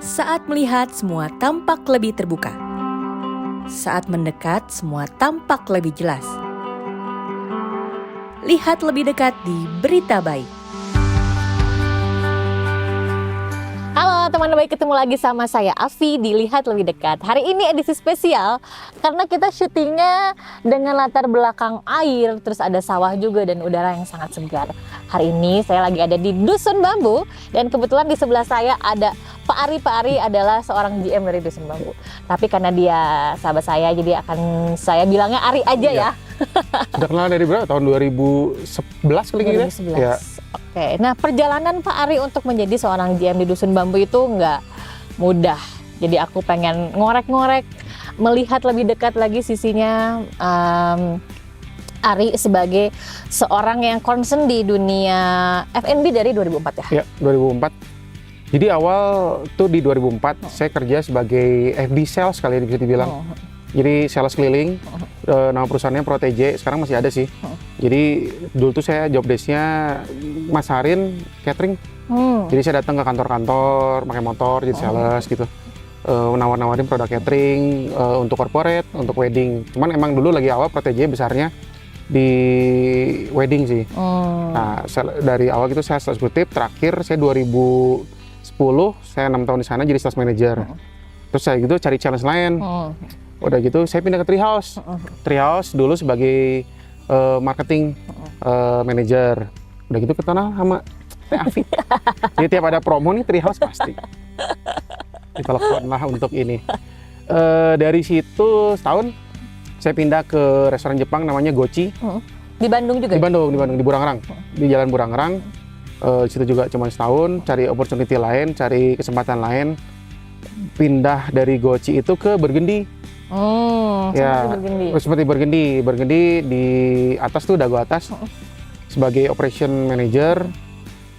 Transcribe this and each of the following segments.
Saat melihat, semua tampak lebih terbuka. Saat mendekat, semua tampak lebih jelas. Lihat lebih dekat di Berita Baik. Halo teman baik, ketemu lagi sama saya Afi di Lihat Lebih Dekat. Hari ini edisi spesial karena kita syutingnya dengan latar belakang air, terus ada sawah juga dan udara yang sangat segar. Hari ini saya lagi ada di Dusun Bambu dan kebetulan di sebelah saya ada Pak Ari. Pak Ari adalah seorang GM dari Dusun Bambu. Tapi karena dia sahabat saya, jadi akan saya bilangnya Ari aja ya. Udah kenal dari berapa? Tahun 2011 kali gitu ya? 2011. Ya. Oke, nah perjalanan Pak Ari untuk menjadi seorang GM di Dusun Bambu itu nggak mudah. Jadi aku pengen ngorek-ngorek, melihat lebih dekat lagi sisinya Ari sebagai seorang yang concern di dunia F&B dari 2004 ya? Ya, 2004. Jadi awal tuh di 2004 saya kerja sebagai FB sales kali bisa dibilang. Jadi sales keliling, nama perusahaannya Protege, sekarang masih ada sih. Jadi dulu tuh saya job desk-nya masarin catering. Jadi saya datang ke kantor-kantor, pakai motor, jadi sales gitu. Nawar-nawarin produk catering untuk corporate, untuk wedding. Cuman emang dulu lagi awal Protege besarnya di wedding sih. Nah, dari awal gitu saya sales eksekutif, terakhir saya 2010, saya 6 tahun di sana jadi sales manager. Terus saya gitu cari challenge lain. Udah gitu saya pindah ke Treehouse. Treehouse dulu sebagai marketing manager. Udah gitu ketemu sama Teh Afi. Jadi tiap ada promo nih Treehouse pasti ditelepon lah untuk ini. Dari situ setahun saya pindah ke restoran Jepang namanya Gochi. Di Bandung juga? Di Bandung, di Burangrang. Di Jalan Burangrang. Di situ juga cuma setahun, cari opportunity lain, cari kesempatan lain. Pindah dari Gochi itu ke Burgundy. Ya, seperti Burgundy. Burgundy di atas tuh dago atas sebagai operation manager.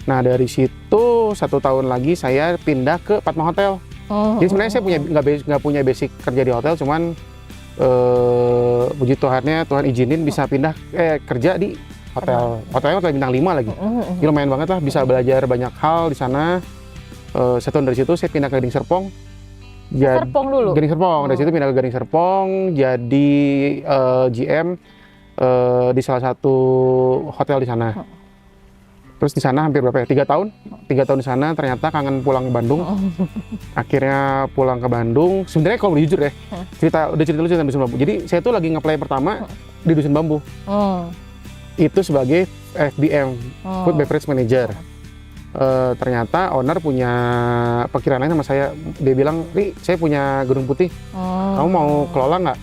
Nah dari situ 1 tahun lagi saya pindah ke Padma Hotel. Jadi sebenarnya saya nggak punya basic kerja di hotel, cuman puji Tuhannya Tuhan izinin bisa pindah kerja di hotel. Hotelnya hotel bintang 5 lagi. Jadi lumayan banget lah, bisa belajar banyak hal di sana. 1 tahun dari situ saya pindah ke Gading Serpong. Serpong dulu? Gading Serpong, dari situ pindah ke Gading Serpong, jadi GM di salah satu hotel di sana. Terus di sana hampir berapa ya? 3 tahun? 3 tahun di sana, ternyata kangen pulang ke Bandung. Akhirnya pulang ke Bandung. Sebenarnya kalau jujur ya, udah cerita dulu cerita Dusun Bambu. Jadi saya tuh lagi nge-play pertama di Dusun Bambu. Itu sebagai FBM, Food Beverage Manager. Ternyata owner punya perkiraan lain sama saya. Dia bilang, "Ri, saya punya Gedung Putih. Kamu mau kelola nggak?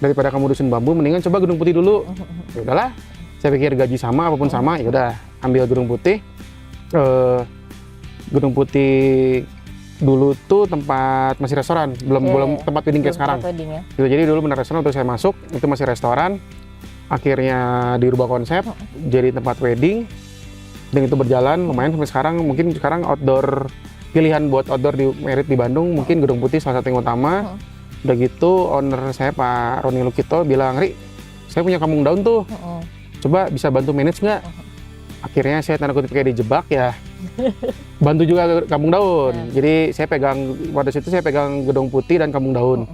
Daripada kamu Dusun Bambu, mendingan coba Gedung Putih dulu." Ya udahlah. Saya pikir gaji sama apapun sama, ya udah ambil Gedung Putih. Gedung Putih dulu tuh tempat masih restoran, belum tempat wedding kayak sekarang. Gitu, jadi dulu benar restoran, waktu saya masuk itu masih restoran. Akhirnya dirubah konsep jadi tempat wedding. Dan itu berjalan lumayan sampai sekarang. Mungkin sekarang outdoor, pilihan buat outdoor di merit di Bandung, mungkin Gedung Putih salah satu yang utama. Udah gitu owner saya Pak Roni Lukito bilang, "Ri, saya punya kampung daun tuh, coba bisa bantu manage nggak?" Akhirnya saya tanda kutip kayak dijebak ya, bantu juga kampung daun. Jadi saya pegang, pada situ saya pegang Gedung Putih dan kampung daun.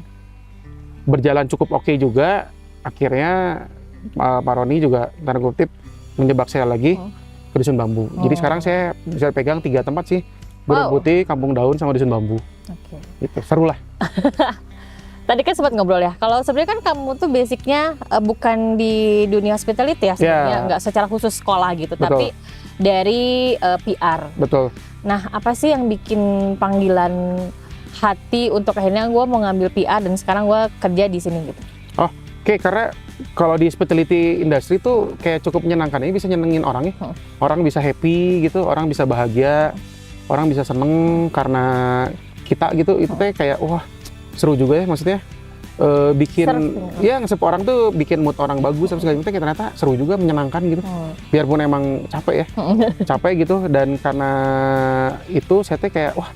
Berjalan cukup oke juga. Akhirnya Pak Roni juga tanda kutip menjebak saya lagi ke Dusun Bambu. Jadi sekarang saya bisa pegang 3 tempat sih. Gedung Putih, kampung daun, sama Dusun Bambu. Gitu, seru lah. Tadi kan sempat ngobrol ya, kalau sebenarnya kan kamu tuh basicnya bukan di dunia hospitality ya sebenarnya, nggak secara khusus sekolah gitu. Betul. Tapi dari PR. Betul. Nah, apa sih yang bikin panggilan hati untuk akhirnya gue mau ngambil PR dan sekarang gue kerja di sini gitu? Oke, karena kalau di hospitality industry tuh kayak cukup menyenangkan. Ini bisa nyenengin orang ya. Orang bisa happy gitu, orang bisa bahagia, orang bisa seneng karena kita gitu. Itu tuh kayak wah seru juga ya, maksudnya bikin ya nge-sep orang tuh bikin mood orang bagus, tapi segala macam ternyata seru juga, menyenangkan gitu. Biarpun emang capek ya, capek gitu. Dan karena itu saya tuh kayak wah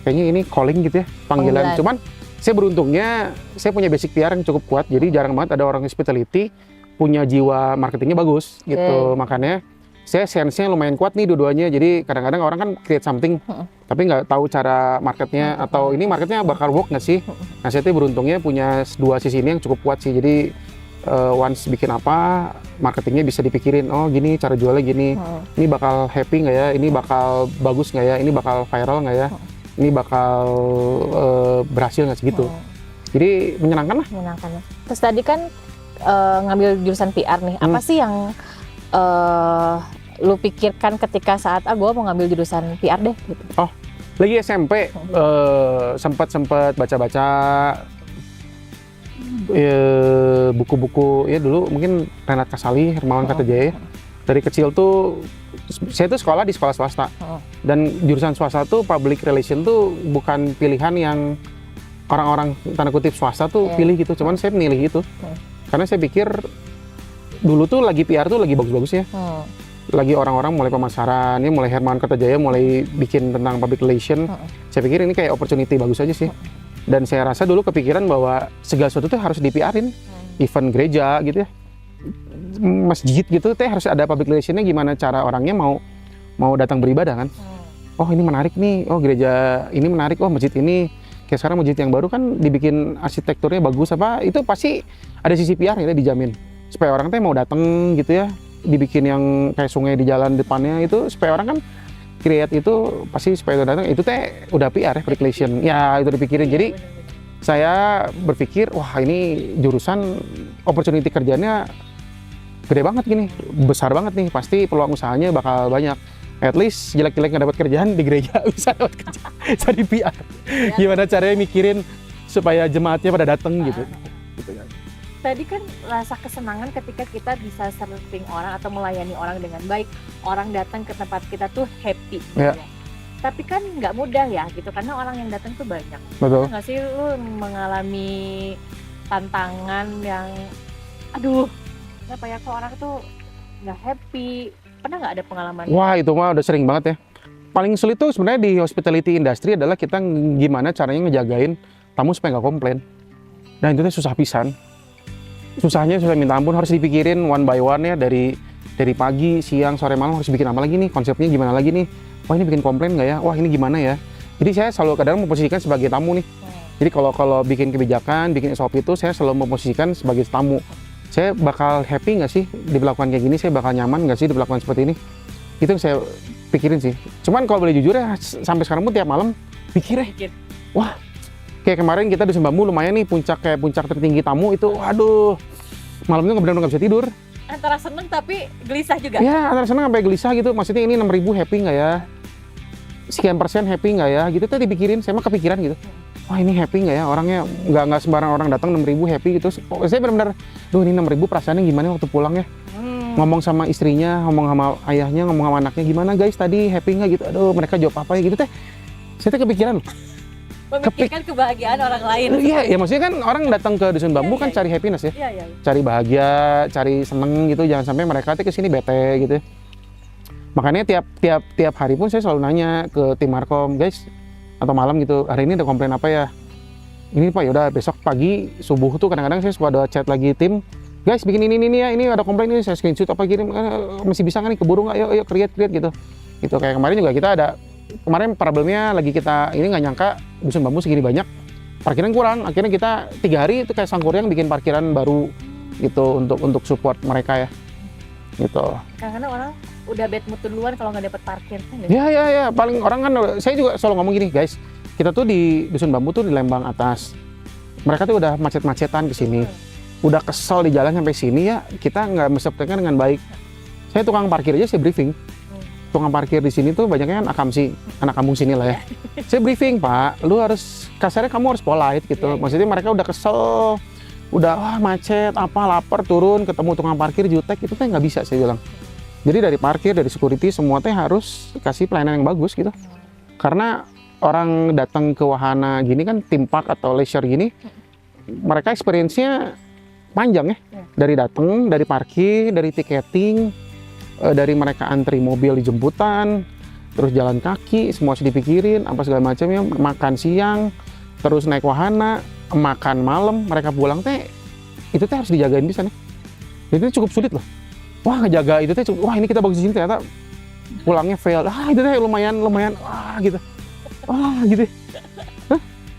kayaknya ini calling gitu ya, panggilan. Cuman saya beruntungnya saya punya basic PR yang cukup kuat, jadi jarang banget ada orang hospitality punya jiwa marketingnya bagus gitu. Makanya saya sense-nya lumayan kuat nih dua-duanya. Jadi kadang-kadang orang kan create something, tapi nggak tahu cara marketnya atau ini marketnya bakal work nggak sih. Nah saya tuh beruntungnya punya dua sisi ini yang cukup kuat sih. Jadi once bikin apa, marketingnya bisa dipikirin, oh gini cara jualnya gini, ini bakal happy nggak ya, ini bakal bagus nggak ya, ini bakal viral nggak ya, ini bakal berhasil nggak sih gitu. Jadi menyenangkan lah. Menyenangkan ya. Terus tadi kan ngambil jurusan PR nih, apa sih yang lu pikirkan ketika saat gue mau ngambil jurusan PR deh gitu? Oh, lagi SMP sempat baca-baca buku-buku ya dulu mungkin Renat Kasali, Hermawan Kartajaya. Dari kecil tuh saya tuh sekolah di sekolah swasta dan jurusan swasta tuh public relation tuh bukan pilihan yang orang-orang tanda kutip swasta tuh pilih gitu, cuman saya milih itu karena saya pikir dulu tuh lagi PR tuh lagi bagus-bagusnya. Lagi orang-orang mulai pemasaran, ya mulai Hermawan Kartajaya mulai bikin tentang public relation. Saya pikir ini kayak opportunity bagus aja sih. Dan saya rasa dulu kepikiran bahwa segala sesuatu tuh harus di-PR-in. Event gereja gitu ya. Masjid gitu teh harus ada public relation-nya, gimana cara orangnya mau datang beribadah kan. Oh ini menarik nih, oh gereja ini menarik, oh masjid ini. Kayak sekarang masjid yang baru kan dibikin arsitekturnya bagus apa, itu pasti ada sisi PR-nya dijamin. Supaya orang teh mau datang gitu ya. Dibikin yang kayak sungai di jalan depannya itu supaya orang kan create itu pasti supaya datang itu teh udah PR ya, public relation ya itu dipikirin. Jadi saya berpikir wah ini jurusan opportunity kerjanya gede banget gini, besar banget nih, pasti peluang usahanya bakal banyak. At least jelek-jelek nggak dapat kerjaan di gereja bisa dapat kerja jadi PR. Gimana caranya mikirin supaya jemaatnya pada datang gitu. Tadi kan rasa kesenangan ketika kita bisa serving orang atau melayani orang dengan baik, orang datang ke tempat kita tuh happy gitu ya. Tapi kan nggak mudah ya gitu, karena orang yang datang tuh banyak. Betul. Nggak sih lu mengalami tantangan yang aduh kenapa ya kok orang tuh nggak happy, pernah nggak ada pengalaman? Wah itu mah udah sering banget ya. Paling sulit tuh sebenarnya di hospitality industry adalah kita gimana caranya ngejagain tamu supaya nggak komplain. Dan itu tuh susah pisan. Susahnya susah minta ampun, harus dipikirin one by one ya, dari pagi, siang, sore, malam harus bikin apa lagi nih, konsepnya gimana lagi nih, wah ini bikin komplain nggak ya, wah ini gimana ya. Jadi saya selalu kadang memposisikan sebagai tamu nih. Jadi kalau bikin kebijakan, bikin SOP itu saya selalu memposisikan sebagai tamu. Saya bakal happy nggak sih diberlakukan kayak gini, saya bakal nyaman nggak sih diberlakukan seperti ini. Itu yang saya pikirin sih. Cuman kalau boleh jujur ya, sampai sekarang pun tiap malam pikir wah kayak kemarin kita di Dusun Bambu lumayan nih, puncak tertinggi tamu itu, waduh, malamnya benar-benar nggak bisa tidur. Antara seneng tapi gelisah juga. Ya, antara seneng sampai gelisah gitu. Maksudnya ini 6.000 happy nggak ya? Sekian persen happy nggak ya? Gitu tuh dipikirin, saya mah kepikiran gitu. Wah ini happy nggak ya? Orangnya nggak sembarang orang datang 6.000 happy gitu. Saya benar-benar, duh ini 6.000 perasaannya gimana waktu pulang ya? Ngomong sama istrinya, ngomong sama ayahnya, ngomong sama anaknya, gimana guys tadi happy nggak gitu? Aduh mereka jawab apa ya gitu teh. Saya tuh kepikiran. Memikirkan kebahagiaan orang lain. Iya, ya maksudnya kan orang datang ke Dusun Bambu kan cari happiness ya. Iya. Cari bahagia, cari seneng gitu, jangan sampai mereka tuh kesini bete gitu. Makanya tiap hari pun saya selalu nanya ke tim Markom, guys, atau malam gitu, hari ini ada komplain apa ya? Ini Pak, yaudah besok pagi subuh tuh kadang-kadang saya suka ada chat lagi tim, guys bikin ini ya, ini ada komplain ini, saya screenshot apa kirim, masih bisa nggak nih keburu nggak? Yuk create gitu. Gitu kayak kemarin juga kita ada. Kemarin problemnya lagi kita ini nggak nyangka Dusun Bambu segini banyak, parkiran kurang. Akhirnya kita 3 hari itu kayak Sangkuriang bikin parkiran baru gitu untuk support mereka ya. Gitu. Karena orang udah bad mood duluan kalau nggak dapat parkir kan? Ya. Paling orang kan, saya juga selalu ngomong gini guys, kita tuh di Dusun Bambu tuh di Lembang atas. Mereka tuh udah macet-macetan ke sini, udah kesel di jalan sampai sini ya. Kita nggak menseptekan dengan baik. Saya tukang parkir aja saya briefing. Tukang parkir di sini tuh banyaknya kan anak kampung sini lah ya. Saya briefing Pak, lu harus kasarnya kamu harus polite gitu. Maksudnya mereka udah kesel, udah macet, lapar, turun ketemu tukang parkir jutek itu teh nggak bisa saya bilang. Jadi dari parkir, dari security semua teh harus kasih pelayanan yang bagus gitu. Karena orang datang ke wahana gini kan theme park atau leisure gini, mereka experience-nya panjang ya. Dari datang, dari parkir, dari tiketing. Dari mereka antri mobil di jemputan, terus jalan kaki, semua harus dipikirin, apa segala macamnya, makan siang, terus naik wahana, makan malam, mereka pulang teh, itu teh harus dijagain bisa nih. Itu cukup sulit loh. wah ngejaga itu teh, wah ini kita bagus di sini, ternyata pulangnya fail, itu teh lumayan, gitu, gitu.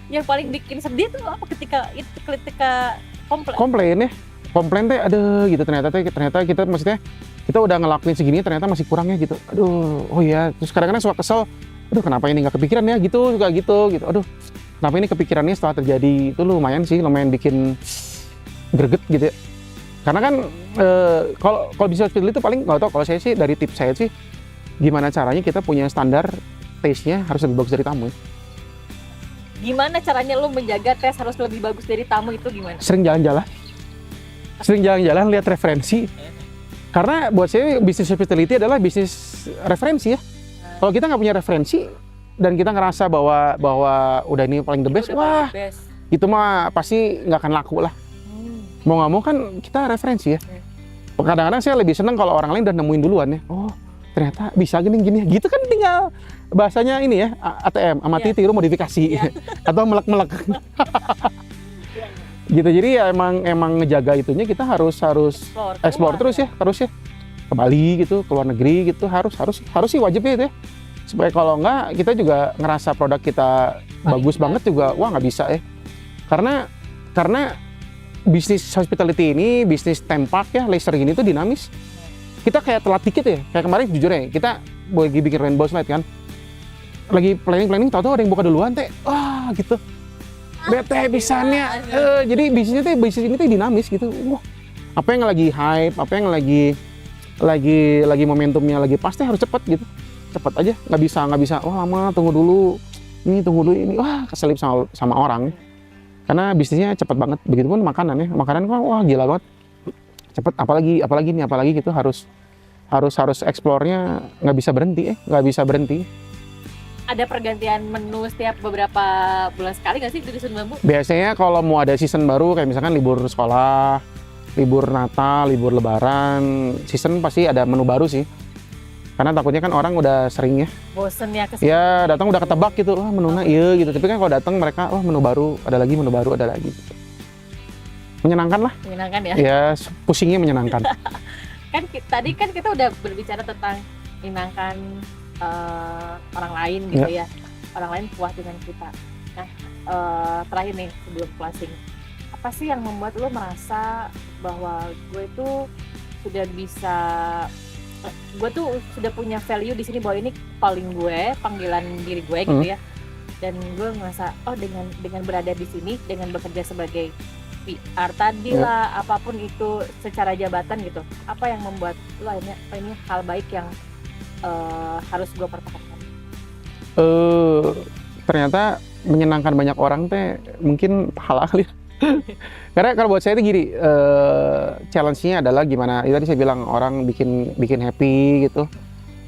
Yang paling bikin sedih tuh apa ketika komplain teh ada gitu, ternyata kita maksudnya kita udah ngelakuin segini ternyata masih kurangnya gitu, aduh, oh iya, terus kadang-kadang suka kesel, aduh kenapa ini nggak kepikiran ya gitu, suka gitu, aduh kenapa ini kepikirannya setelah terjadi, itu lumayan bikin greget gitu ya. Karena kan kalau bisa hospitality itu paling nggak tahu, kalau saya sih dari tips saya sih gimana caranya kita punya standar taste-nya harus lebih bagus dari tamu. Gimana caranya lu menjaga tes harus lebih bagus dari tamu itu gimana? Sering jalan-jalan, lihat referensi. Karena buat saya bisnis hospitality adalah bisnis referensi ya. Kalau kita nggak punya referensi dan kita ngerasa bahwa udah ini paling the best, wah itu mah pasti nggak akan laku lah. Mau nggak mau kan kita referensi ya. Kadang-kadang saya lebih seneng kalau orang lain udah nemuin duluan ya. Oh ternyata bisa gini gitu kan, tinggal bahasanya ini ya, ATM amati tiru modifikasi atau melek gitu. Jadi ya emang ngejaga itunya kita harus explore terus ya ke Bali gitu, ke luar negeri gitu, harus sih wajibnya itu ya, supaya kalau enggak kita juga ngerasa produk kita bagus banget juga, wah nggak bisa ya, karena bisnis hospitality ini, bisnis tempat ya, leisure gini tuh dinamis. Kita kayak telat dikit ya, kayak kemarin jujur ya, kita lagi bikin rainbow slide kan, lagi planning, tahu-tahu ada yang buka duluan teh, wah gitu, bete pisannya. Jadi bisnis ini tuh dinamis gitu. Wah, apa yang lagi hype, apa yang lagi momentumnya lagi pasti harus cepet gitu, cepet aja, nggak bisa, wah lama, tunggu dulu ini, wah keselip sama orang, karena bisnisnya cepet banget. Begitupun makanan kan, wah gila banget. Cepet, apalagi gitu, harus explore-nya nggak bisa berhenti. Ada pergantian menu setiap beberapa bulan sekali nggak sih di Dusun Bambu? Biasanya kalau mau ada season baru kayak misalkan libur sekolah, libur Natal, libur Lebaran, season pasti ada menu baru sih. Karena takutnya kan orang udah sering ya. Bosen ya kesini. Ya datang udah ketebak gitu, wah menunya iya gitu. Tapi kan kalau datang mereka, wah menu baru, ada lagi. Gitu. Menyenangkan lah. Menyenangkan ya? Ya, pusingnya menyenangkan. Kan tadi kan kita udah berbicara tentang menyenangkan orang lain gitu ya. Orang lain puas dengan kita. Nah, terakhir nih sebelum closing, apa sih yang membuat lo merasa bahwa gue sudah punya value di sini, bahwa ini panggilan diri gue gitu ya. Dan gue ngerasa dengan berada di sini, dengan bekerja sebagai PR tadi lah, apapun itu secara jabatan gitu, apa yang membuat lo akhirnya ini hal baik yang harus gue pertahankan? Ternyata menyenangkan banyak orang teh mungkin halal ya. Karena kalau buat saya itu gini, challenge-nya adalah gimana, tadi saya bilang orang bikin happy gitu,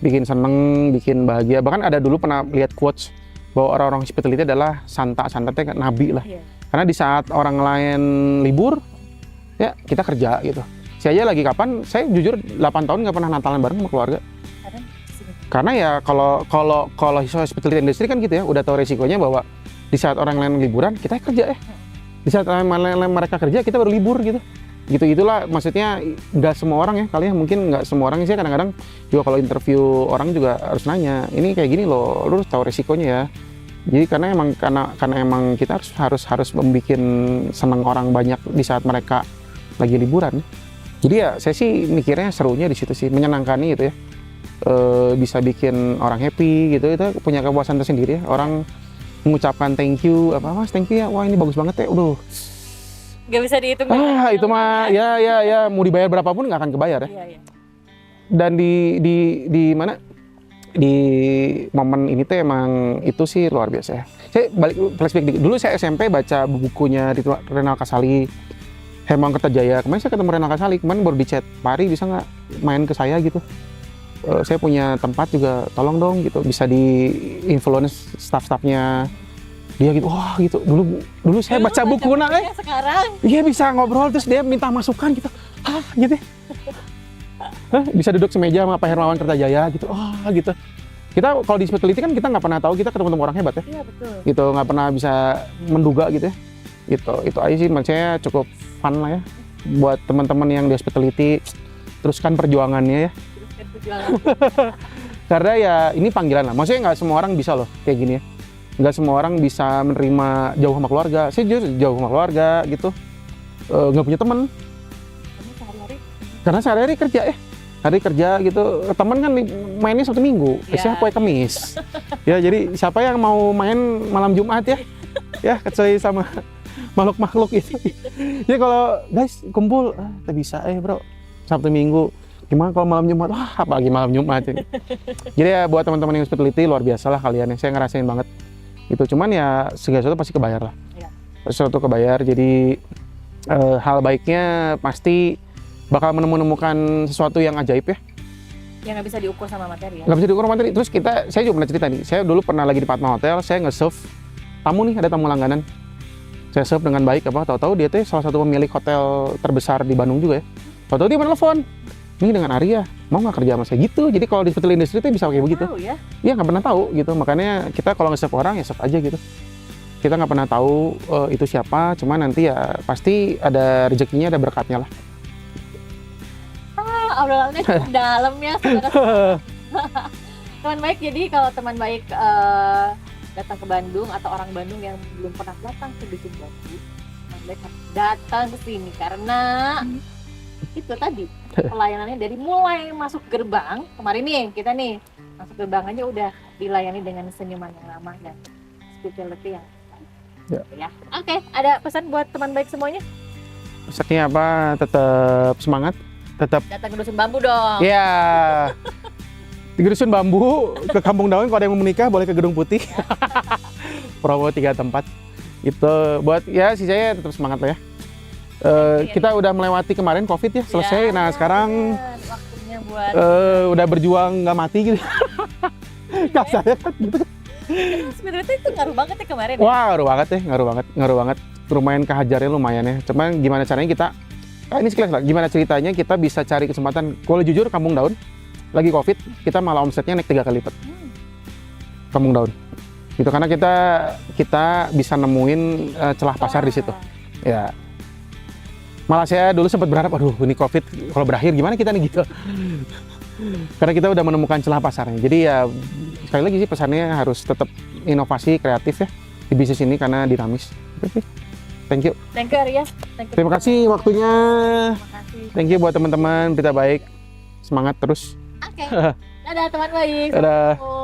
bikin seneng, bikin bahagia. Bahkan ada dulu pernah lihat quotes bahwa orang-orang hospitality adalah santa teh nabi lah. Karena di saat orang lain libur, ya kita kerja gitu. Saya aja lagi saya jujur 8 tahun nggak pernah Natalan bareng sama keluarga. Karena ya kalau hospitality industry kan gitu ya, udah tahu resikonya bahwa di saat orang lain liburan kita kerja ya. Di saat mereka kerja kita baru libur gitu. Itulah maksudnya, nggak semua orang ya, kalian mungkin nggak semua orang sih, kadang-kadang juga kalau interview orang juga harus nanya, ini kayak gini loh, lu harus tahu resikonya ya. Jadi karena emang kita harus membuat senang orang banyak di saat mereka lagi liburan. Jadi ya saya sih mikirnya serunya di situ sih, menyenangkan gitu ya. Bisa bikin orang happy gitu, itu punya kepuasan tersendiri ya. Orang mengucapkan thank you, Mas thank you ya, wah ini bagus banget ya, Gak bisa dihitung. Itu mah ya mau dibayar berapapun nggak akan kebayar ya. Iya. Dan di mana? Di momen ini tuh emang itu sih luar biasa ya. Saya balik flashback dikit. Dulu saya SMP baca bukunya Renal Kasali, Hermawan Kertajaya. Kemarin saya ketemu Renal Kasali, kemarin baru di chat, Pak Ari bisa nggak main ke saya gitu. Saya punya tempat juga, tolong dong gitu, bisa di influence staff-staffnya dia gitu. Wah gitu, dulu saya baca buku sekarang iya bisa ngobrol, terus dia minta masukan gitu, gitu. Bisa duduk semeja sama Pak Hermawan Kertajaya gitu, gitu. Kita kalau di hospitality kan kita nggak pernah tahu kita ketemu orang hebat ya. Iya betul. Gitu, nggak pernah bisa menduga gitu ya. Gitu, itu aja sih menurut saya cukup fun lah ya buat teman-teman yang di hospitality. teruskan perjuangannya ya. Teruskan perjuangan. Karena ya ini panggilan lah. Maksudnya nggak semua orang bisa loh kayak gini ya. Nggak semua orang bisa menerima jauh sama keluarga. Saya jauh sama keluarga gitu. Nggak punya teman. Kamu sehari-hari? Karena sehari-hari kerja ya. Hari kerja gitu. Teman kan mainnya Sabtu Minggu. Ya. Siapa yang Kamis. Ya jadi siapa yang mau main malam Jumat ya. Ya kecuali sama makhluk-makhluk itu. Ya kalau guys kumpul, kita bisa bro. Sabtu Minggu. Gimana kalau malam Jumat? Wah, apalagi malam Jumat. Jadi ya buat teman-teman yang hospitality luar biasa lah kalian. Saya ngerasain banget. Itu cuman ya segala sesuatu pasti kebayar lah. Ya. Sesuatu kebayar. Jadi hal baiknya pasti bakal menemukan sesuatu yang ajaib ya. Yang nggak bisa diukur sama materi ya. Nggak bisa diukur materi. Terus saya juga pernah cerita nih. Saya dulu pernah lagi di Padma Hotel. Saya nge-serve tamu nih, ada tamu langganan. Saya serve dengan baik tahu-tahu dia tuh salah satu pemilik hotel terbesar di Bandung juga ya. Tahu-tahu dia menelpon. Ini dengan Arya, mau nggak kerja sama saya gitu. Jadi kalau di hotel industri itu bisa kayak begitu. Tahu ya. Iya nggak pernah tahu gitu. Makanya kita kalau nge-serve orang ya serve aja gitu. Kita nggak pernah tahu itu siapa. Cuma nanti ya pasti ada rezekinya, ada berkatnya lah. Obrolannya dalam ya. Teman baik, jadi kalau teman baik datang ke Bandung atau orang Bandung yang belum pernah datang ke Dusun Bambu, teman baik harus datang ke sini karena itu tadi pelayanannya dari mulai masuk gerbang. Kemarin nih kita nih masuk gerbang aja udah dilayani dengan senyuman yang ramah dan hospitality yang baik. Ya. Oke, ada pesan buat teman baik semuanya? Pesannya apa? Tetap semangat, tetap Datang ke Dusun Bambu dong. ya. Di Dusun Bambu, ke Kampung Daun, kalau ada yang mau menikah boleh ke Gedung Putih. Promo 3 tempat. Itu buat ya sisanya tetap semangat lah ya. Kita udah melewati kemarin COVID ya, selesai. Ya, Nah sekarang waktunya buat udah berjuang nggak mati gitu. Kasarnya kan gitu. hospitality itu ngaruh banget ya kemarin. Wah ngaruh banget ya, ngaruh banget. Lumayan kehajarnya lumayan ya. Cuman gimana caranya kita, ini sekilas lah. Gimana ceritanya kita bisa cari kesempatan. Kalau jujur Kampung Daun lagi COVID, kita malah omsetnya naik 3 kali lipat. Kampung Daun. Gitu karena kita bisa nemuin celah pasar di situ. Ya. Malah saya dulu sempat berharap, aduh ini COVID kalau berakhir gimana kita nih gitu. Karena kita udah menemukan celah pasarnya. Jadi ya sekali lagi sih pesannya harus tetap inovasi, kreatif ya di bisnis ini karena dinamis. Oke. Thank you. Thank you Arya. Terima kasih waktunya. Terima kasih. Thank you buat teman-teman Berita Baik. Semangat terus. Oke. Dadah teman baik. Dadah. Assalamualaikum.